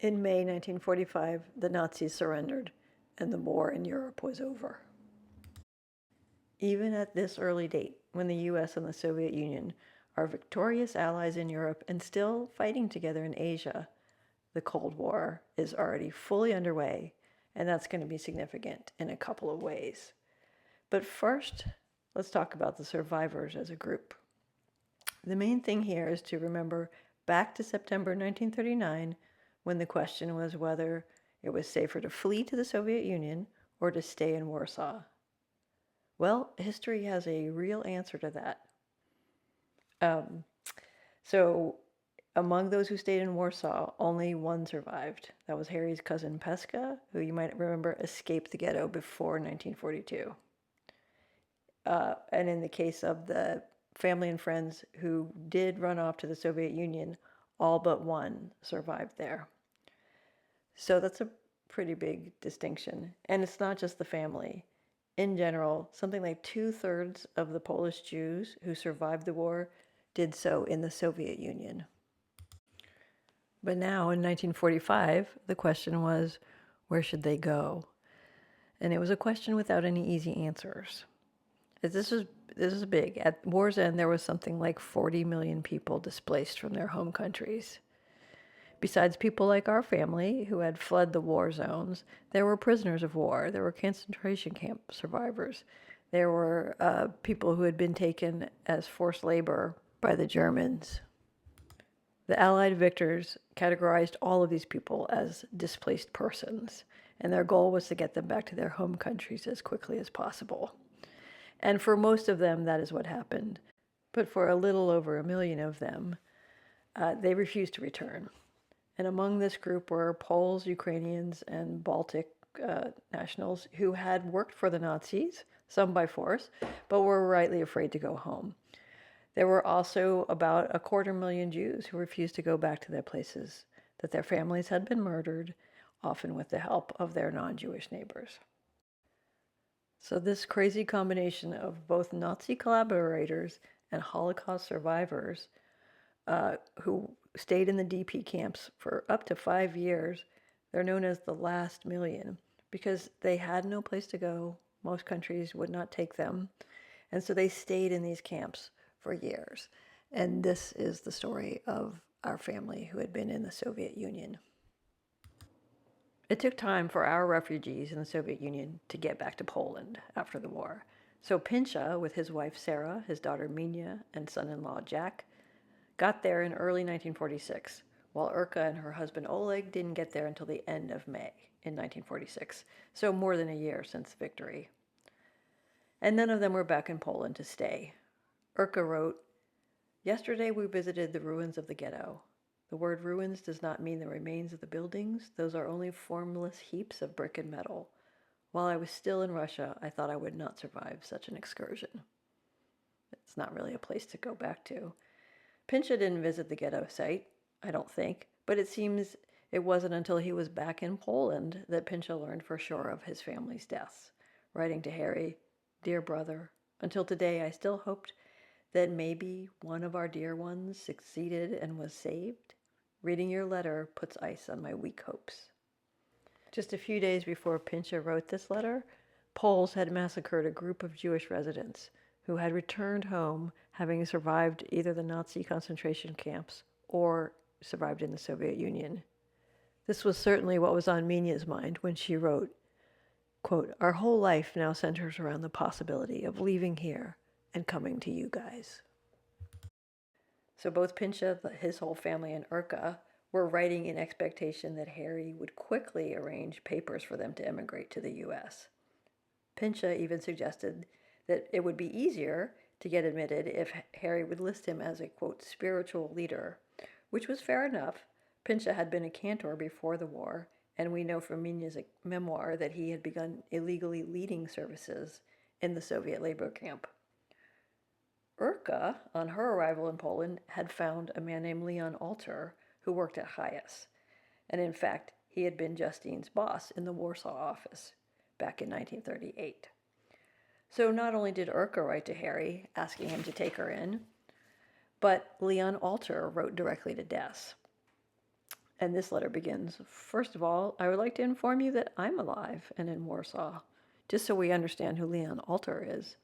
In May 1945, the Nazis surrendered, and the war in Europe was over. Even at this early date, when the US and the Soviet Union are victorious allies in Europe and still fighting together in Asia, the Cold War is already fully underway, and that's going to be significant in a couple of ways. But first, let's talk about the survivors as a group. The main thing here is to remember back to September 1939, when the question was whether it was safer to flee to the Soviet Union or to stay in Warsaw. Well, history has a real answer to that. So among those who stayed in Warsaw, only one survived. That was Harry's cousin Pesca, who you might remember escaped the ghetto before 1942. And in the case of the family and friends who did run off to the Soviet Union, all but one survived there. So that's a pretty big distinction. And it's not just the family. In general, something like 2/3 of the Polish Jews who survived the war did so in the Soviet Union. But now in 1945, the question was, where should they go? And it was a question without any easy answers. This is big. At war's end, there was something like 40 million people displaced from their home countries. Besides people like our family who had fled the war zones, there were prisoners of war, there were concentration camp survivors, there were people who had been taken as forced labor by the Germans. The Allied victors categorized all of these people as displaced persons, and their goal was to get them back to their home countries as quickly as possible. And for most of them, that is what happened. But for a little over 1 million of them, they refused to return. And among this group were Poles, Ukrainians, and Baltic nationals who had worked for the Nazis, some by force, but were rightly afraid to go home. There were also about 250,000 Jews who refused to go back to their places, that their families had been murdered, often with the help of their non-Jewish neighbors. So this crazy combination of both Nazi collaborators and Holocaust survivors who stayed in the DP camps for up to 5 years, they're known as the last million because they had no place to go. Most countries would not take them. And so they stayed in these camps for years. And this is the story of our family who had been in the Soviet Union. It took time for our refugees in the Soviet Union to get back to Poland after the war. So Pincha, with his wife Sarah, his daughter Minia, and son-in-law Jack, got there in early 1946, while Urka and her husband Oleg didn't get there until the end of May in 1946, so more than a year since victory. And none of them were back in Poland to stay. Urka wrote, "Yesterday we visited the ruins of the ghetto. The word ruins does not mean the remains of the buildings. Those are only formless heaps of brick and metal. While I was still in Russia, I thought I would not survive such an excursion." It's not really a place to go back to. Pincha didn't visit the ghetto site, I don't think, but it seems it wasn't until he was back in Poland that Pincha learned for sure of his family's deaths, writing to Harry, "Dear brother, until today I still hoped that maybe one of our dear ones succeeded and was saved. Reading your letter puts ice on my weak hopes." Just a few days before Pincha wrote this letter, Poles had massacred a group of Jewish residents who had returned home having survived either the Nazi concentration camps or survived in the Soviet Union. This was certainly what was on Minia's mind when she wrote, quote, "Our whole life now centers around the possibility of leaving here and coming to you guys." So both Pincha, his whole family, and Urka were writing in expectation that Harry would quickly arrange papers for them to emigrate to the US. Pincha even suggested that it would be easier to get admitted if Harry would list him as a, quote, "spiritual leader," which was fair enough. Pincha had been a cantor before the war, and we know from Minia's memoir that he had begun illegally leading services in the Soviet labor camp. Urka, on her arrival in Poland, had found a man named Leon Alter who worked at Hayas. And in fact, he had been Justine's boss in the Warsaw office back in 1938. So not only did Urka write to Harry asking him to take her in, but Leon Alter wrote directly to Des. And this letter begins, "First of all, I would like to inform you that I'm alive and in Warsaw, just so we understand who Leon Alter is."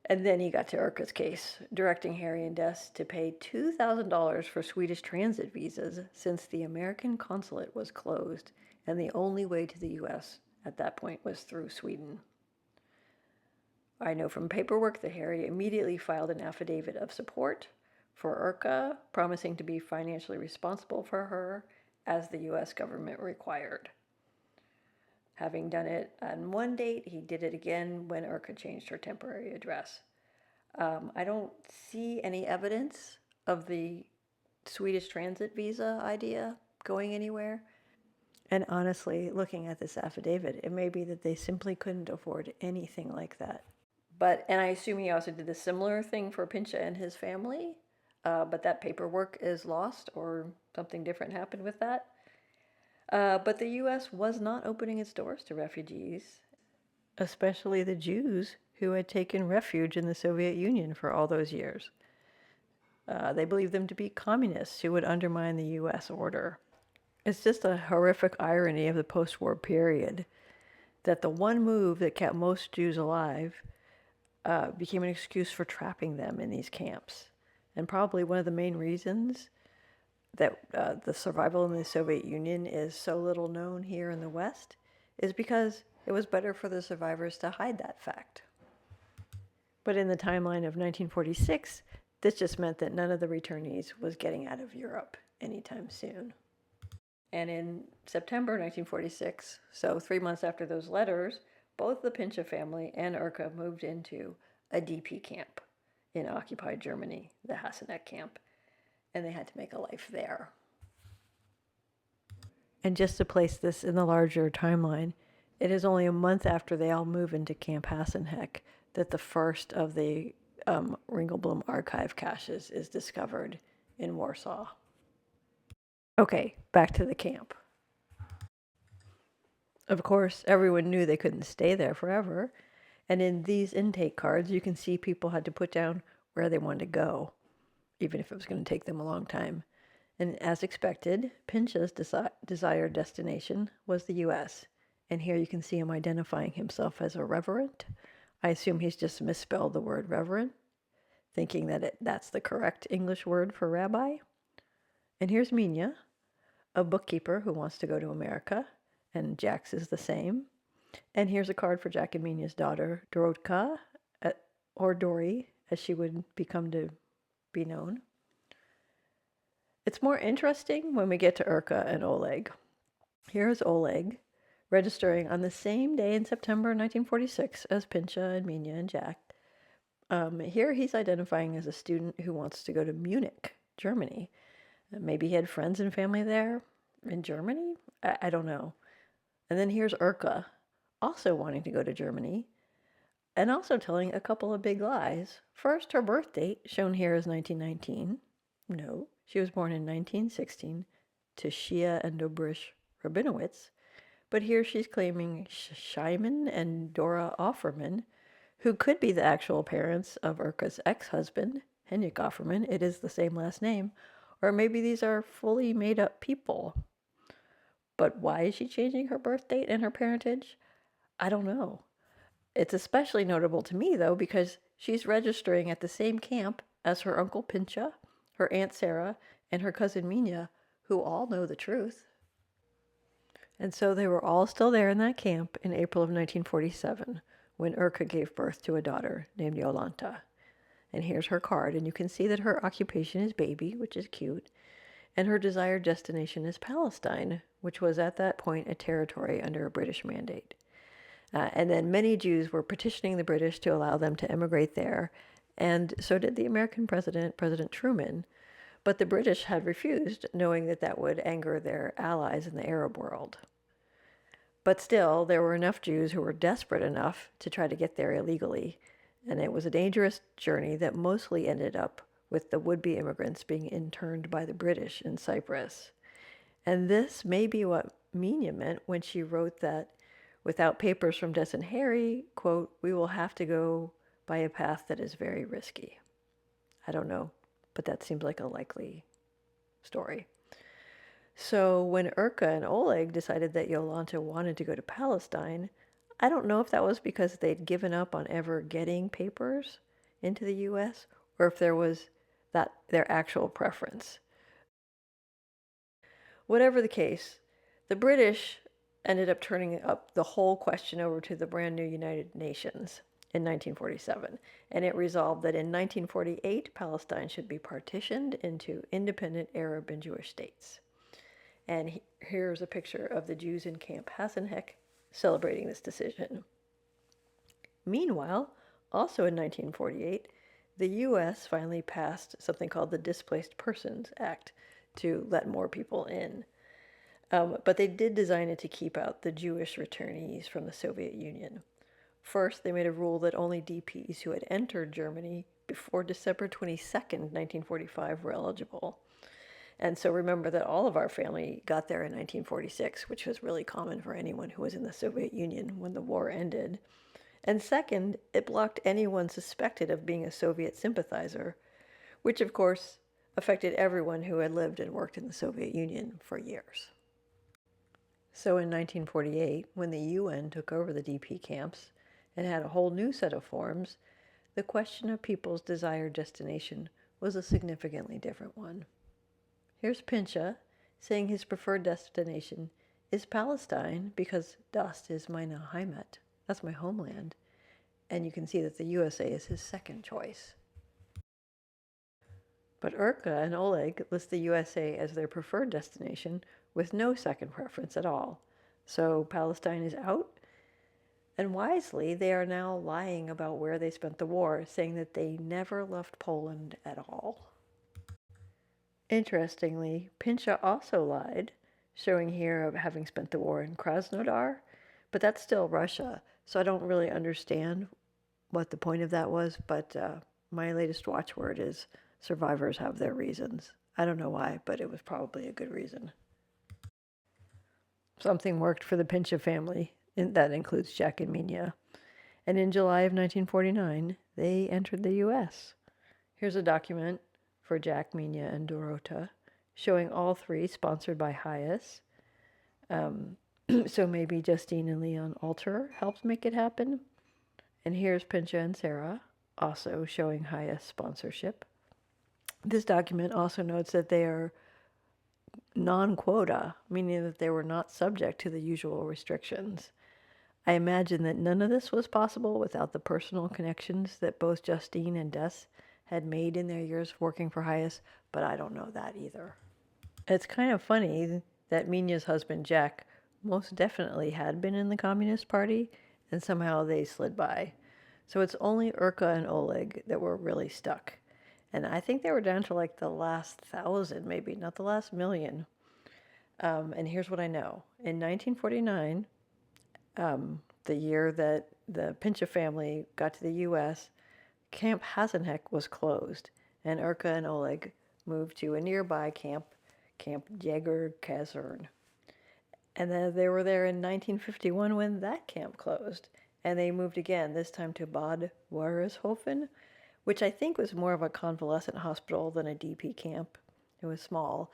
And then he got to Urka's case, directing Harry and Des to pay $2,000 for Swedish transit visas since the American consulate was closed and the only way to the US at that point was through Sweden. I know from paperwork that Harry immediately filed an affidavit of support for Urka, promising to be financially responsible for her as the US government required. Having done it on one date, he did it again when Urka changed her temporary address. I don't see any evidence of the Swedish transit visa idea going anywhere. And honestly, looking at this affidavit, it may be that they simply couldn't afford anything like that. And I assume he also did a similar thing for Pincha and his family, but that paperwork is lost or something different happened with that. But the US was not opening its doors to refugees, especially the Jews who had taken refuge in the Soviet Union for all those years. They believed them to be communists who would undermine the US order. It's just a horrific irony of the post-war period that the one move that kept most Jews alive became an excuse for trapping them in these camps. And probably one of the main reasons that the survival in the Soviet Union is so little known here in the West is because it was better for the survivors to hide that fact. But in the timeline of 1946, this just meant that none of the returnees was getting out of Europe anytime soon. And in September 1946, so 3 months after those letters, both the Pincha family and Urka moved into a DP camp in occupied Germany, the Hasseneck camp, and they had to make a life there. And just to place this in the larger timeline, it is only a month after they all move into Camp Hassenheck that the first of the Ringelblum archive caches is discovered in Warsaw. Okay, back to the camp. Of course, everyone knew they couldn't stay there forever, and in these intake cards, you can see people had to put down where they wanted to go, even if it was going to take them a long time. And as expected, Pincha's desired destination was the US. And here you can see him identifying himself as a reverend. I assume he's just misspelled the word reverend, thinking that that's the correct English word for rabbi. And here's Minya, a bookkeeper who wants to go to America, and Jack's is the same. And here's a card for Jack and Minya's daughter, Dorotka, or Dory, as she would become to be known. It's more interesting when we get to Urka and Oleg. Here's Oleg, registering on the same day in September 1946 as Pincha and Minya and Jack. Here he's identifying as a student who wants to go to Munich, Germany. Maybe he had friends and family there in Germany? I don't know. And then here's Urka, also wanting to go to Germany, and also telling a couple of big lies. First, her birth date, shown here as 1919. No, she was born in 1916 to Shia and Dobrich Rabinowitz, but here she's claiming Shimon and Dora Offerman, who could be the actual parents of Urka's ex-husband, Henrik Offerman. It is the same last name. Or maybe these are fully made-up people. But why is she changing her birth date and her parentage? I don't know. It's especially notable to me, though, because she's registering at the same camp as her uncle Pincha, her aunt Sarah, and her cousin Minya, who all know the truth. And so they were all still there in that camp in April of 1947 when Urka gave birth to a daughter named Yolanta. And here's her card, and you can see that her occupation is baby, which is cute, and her desired destination is Palestine, which was at that point a territory under a British mandate. And then many Jews were petitioning the British to allow them to emigrate there, and so did the American president, President Truman. But the British had refused, knowing that that would anger their allies in the Arab world. But still, there were enough Jews who were desperate enough to try to get there illegally, and it was a dangerous journey that mostly ended up with the would-be immigrants being interned by the British in Cyprus. And this may be what Minya meant when she wrote that without papers from Des and Harry, quote, "we will have to go by a path that is very risky." I don't know, but that seems like a likely story. So when Urka and Oleg decided that Yolanta wanted to go to Palestine, I don't know if that was because they'd given up on ever getting papers into the US or if there was that their actual preference. Whatever the case, the British ended up turning up the whole question over to the brand new United Nations in 1947, and it resolved that in 1948 Palestine should be partitioned into independent Arab and Jewish states. And here's a picture of the Jews in Camp Hassenheck celebrating this decision. Meanwhile, also in 1948, the U.S. finally passed something called the Displaced Persons Act to let more people in. But they did design it to keep out the Jewish returnees from the Soviet Union. First, they made a rule that only DPs who had entered Germany before December 22nd, 1945 were eligible. And so remember that all of our family got there in 1946, which was really common for anyone who was in the Soviet Union when the war ended. And second, it blocked anyone suspected of being a Soviet sympathizer, which of course affected everyone who had lived and worked in the Soviet Union for years. So in 1948, when the UN took over the DP camps and had a whole new set of forms, the question of people's desired destination was a significantly different one. Here's Pincha saying his preferred destination is Palestine because Das is meine Heimat. That's my homeland. And you can see that the USA is his second choice. But Urka and Oleg list the USA as their preferred destination with no second preference at all. So Palestine is out. And wisely, they are now lying about where they spent the war, saying that they never left Poland at all. Interestingly, Pincha also lied, showing here of having spent the war in Krasnodar, but that's still Russia, so I don't really understand what the point of that was, but my latest watchword is survivors have their reasons. I don't know why, but it was probably a good reason. Something worked for the Pincha family, and that includes Jack and Mina. And in July of 1949, they entered the U.S. Here's a document for Jack, Mina, and Dorota, showing all three sponsored by Hyas. So maybe Justine and Leon Alter helped make it happen. And here's Pincha and Sarah, also showing Hyas sponsorship. This document also notes that they are non-quota, meaning that they were not subject to the usual restrictions. I imagine that none of this was possible without the personal connections that both Justine and Des had made in their years working for Hyas, but I don't know that either. It's kind of funny that Mina's husband, Jack, most definitely had been in the Communist Party, and somehow they slid by. So it's only Urka and Oleg that were really stuck. And I think they were down to like the last 1,000, maybe, not the last million. And here's what I know. In 1949, the year that the Pincha family got to the U.S., Camp Hassenheck was closed, and Urka and Oleg moved to a nearby camp, Camp Jäger Kaserne. And then they were there in 1951 when that camp closed, and they moved again, this time to Bad Wörishofen, which I think was more of a convalescent hospital than a DP camp. It was small.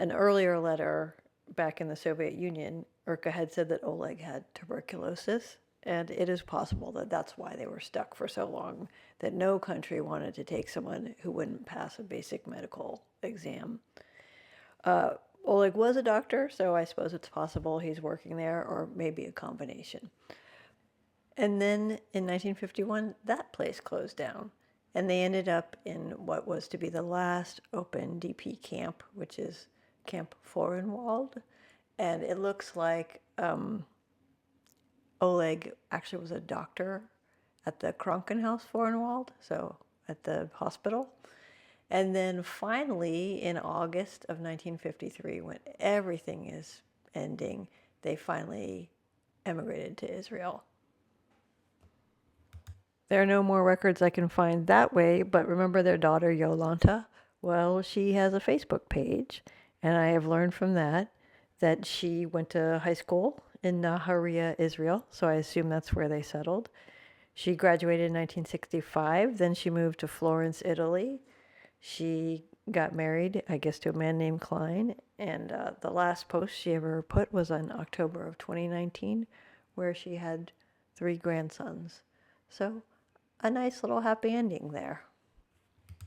An earlier letter back in the Soviet Union, Urka had said that Oleg had tuberculosis, and it is possible that that's why they were stuck for so long, that no country wanted to take someone who wouldn't pass a basic medical exam. Oleg was a doctor, so I suppose it's possible he's working there, or maybe a combination. And then in 1951, that place closed down, and they ended up in what was to be the last open DP camp, which is Camp Forenwald. And it looks like Oleg actually was a doctor at the Krankenhaus Forenwald, so at the hospital. And then finally, in August of 1953, when everything is ending, they finally emigrated to Israel. There are no more records I can find that way, but remember their daughter Yolanta? Well, she has a Facebook page, and I have learned from that she went to high school in Nahariya, Israel, so I assume that's where they settled. She graduated in 1965, then she moved to Florence, Italy. She got married, I guess, to a man named Klein, and the last post she ever put was in October of 2019, where she had 3 grandsons. So, a nice little happy ending there.